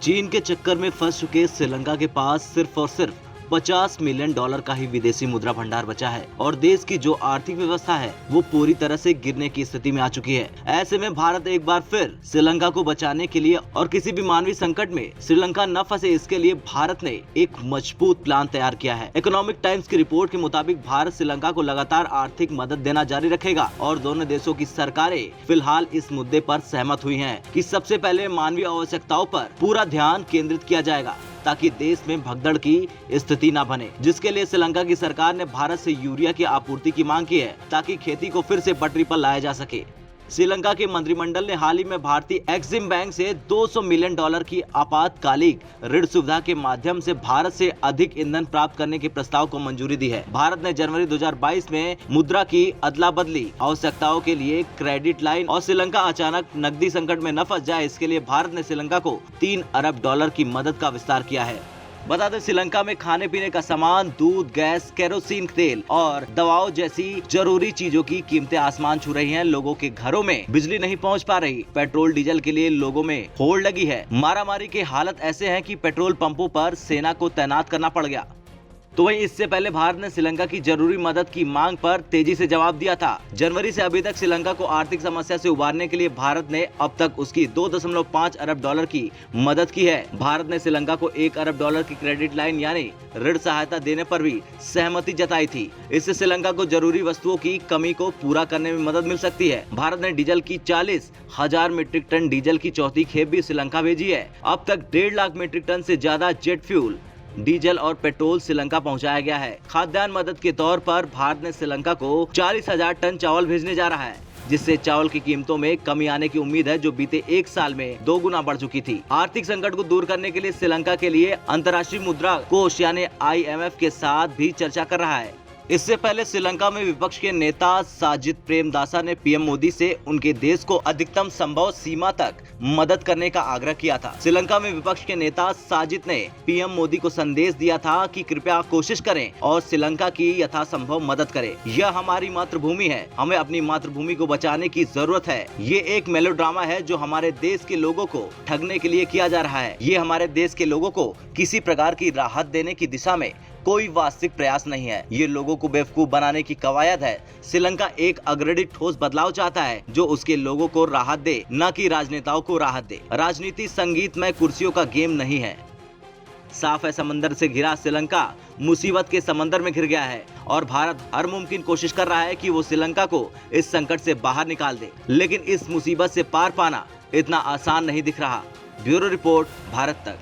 चीन के चक्कर में फंस चुके श्रीलंका के पास सिर्फ और सिर्फ $50 मिलियन का ही विदेशी मुद्रा भंडार बचा है और देश की जो आर्थिक व्यवस्था है वो पूरी तरह से गिरने की स्थिति में आ चुकी है। ऐसे में भारत एक बार फिर श्रीलंका को बचाने के लिए और किसी भी मानवीय संकट में श्रीलंका न फंसे इसके लिए भारत ने एक मजबूत प्लान तैयार किया है। इकोनॉमिक टाइम्स की रिपोर्ट के मुताबिक भारत श्रीलंका को लगातार आर्थिक मदद देना जारी रखेगा और दोनों देशों की सरकारें फिलहाल इस मुद्दे पर सहमत हुई हैं कि सबसे पहले मानवीय आवश्यकताओं पर पूरा ध्यान केंद्रित किया जाएगा ताकि देश में भगदड़ की स्थिति न बने, जिसके लिए श्रीलंका की सरकार ने भारत से यूरिया की आपूर्ति की मांग की है ताकि खेती को फिर से पटरी पर लाया जा सके। श्रीलंका के मंत्रिमंडल ने हाल ही में भारतीय एक्सिम बैंक से $200 मिलियन की आपातकालिक ऋण सुविधा के माध्यम से भारत से अधिक ईंधन प्राप्त करने के प्रस्ताव को मंजूरी दी है। भारत ने जनवरी 2022 में मुद्रा की अदला बदली आवश्यकताओं के लिए क्रेडिट लाइन और श्रीलंका अचानक नकदी संकट में न फंस जाए इसके लिए भारत ने श्रीलंका को $3 अरब की मदद का विस्तार किया है। बता दें श्रीलंका में खाने पीने का सामान, दूध, गैस, केरोसिन तेल और दवाओं जैसी जरूरी चीजों की कीमतें आसमान छू रही हैं। लोगों के घरों में बिजली नहीं पहुंच पा रही। पेट्रोल डीजल के लिए लोगों में होड़ लगी है। मारामारी के हालत ऐसे हैं कि पेट्रोल पंपों पर सेना को तैनात करना पड़ गया। तो वहीं इससे पहले भारत ने श्रीलंका की जरूरी मदद की मांग पर तेजी से जवाब दिया था। जनवरी से अभी तक श्रीलंका को आर्थिक समस्या से उबारने के लिए भारत ने अब तक उसकी $2.5 अरब की मदद की है। भारत ने श्रीलंका को $1 अरब की क्रेडिट लाइन यानी ऋण सहायता देने पर भी सहमति जताई थी। इससे श्रीलंका को जरूरी वस्तुओं की कमी को पूरा करने में मदद मिल सकती है। भारत ने डीजल की 40,000 मीट्रिक टन डीजल की चौथी खेप भी श्रीलंका भेजी है। अब तक 1.5 लाख मीट्रिक टन से ज्यादा जेट फ्यूल, डीजल और पेट्रोल श्रीलंका पहुंचाया गया है। खाद्यान्न मदद के तौर पर भारत ने श्रीलंका को 40,000 टन चावल भेजने जा रहा है, जिससे चावल की कीमतों में कमी आने की उम्मीद है जो बीते एक साल में 2 गुना बढ़ चुकी थी। आर्थिक संकट को दूर करने के लिए श्रीलंका के लिए अंतर्राष्ट्रीय मुद्रा कोष यानी IMF के साथ भी चर्चा कर रहा है। इससे पहले श्रीलंका में विपक्ष के नेता साजिद प्रेमदासा ने पीएम मोदी से उनके देश को अधिकतम संभव सीमा तक मदद करने का आग्रह किया था। श्रीलंका में विपक्ष के नेता साजिद ने पीएम मोदी को संदेश दिया था कि कृपया कोशिश करें और श्रीलंका की यथासंभव मदद करें। यह हमारी मातृभूमि है, हमें अपनी मातृभूमि को बचाने की जरूरत है। ये एक मेलोड्रामा है जो हमारे देश के लोगों को ठगने के लिए किया जा रहा है। ये हमारे देश के लोगों को किसी प्रकार की राहत देने की दिशा में कोई वास्तविक प्रयास नहीं है। ये लोगों को बेवकूफ बनाने की कवायद है। श्रीलंका एक अग्रणी ठोस बदलाव चाहता है जो उसके लोगों को राहत दे, न कि राजनेताओं को राहत दे। राजनीति संगीत में कुर्सियों का गेम नहीं है। साफ है समंदर से घिरा श्रीलंका मुसीबत के समंदर में घिर गया है और भारत हर मुमकिन कोशिश कर रहा है कि वो श्रीलंका को इस संकट से बाहर निकाल दे, लेकिन इस मुसीबत से पार पाना इतना आसान नहीं दिख रहा। ब्यूरो रिपोर्ट, भारत तक।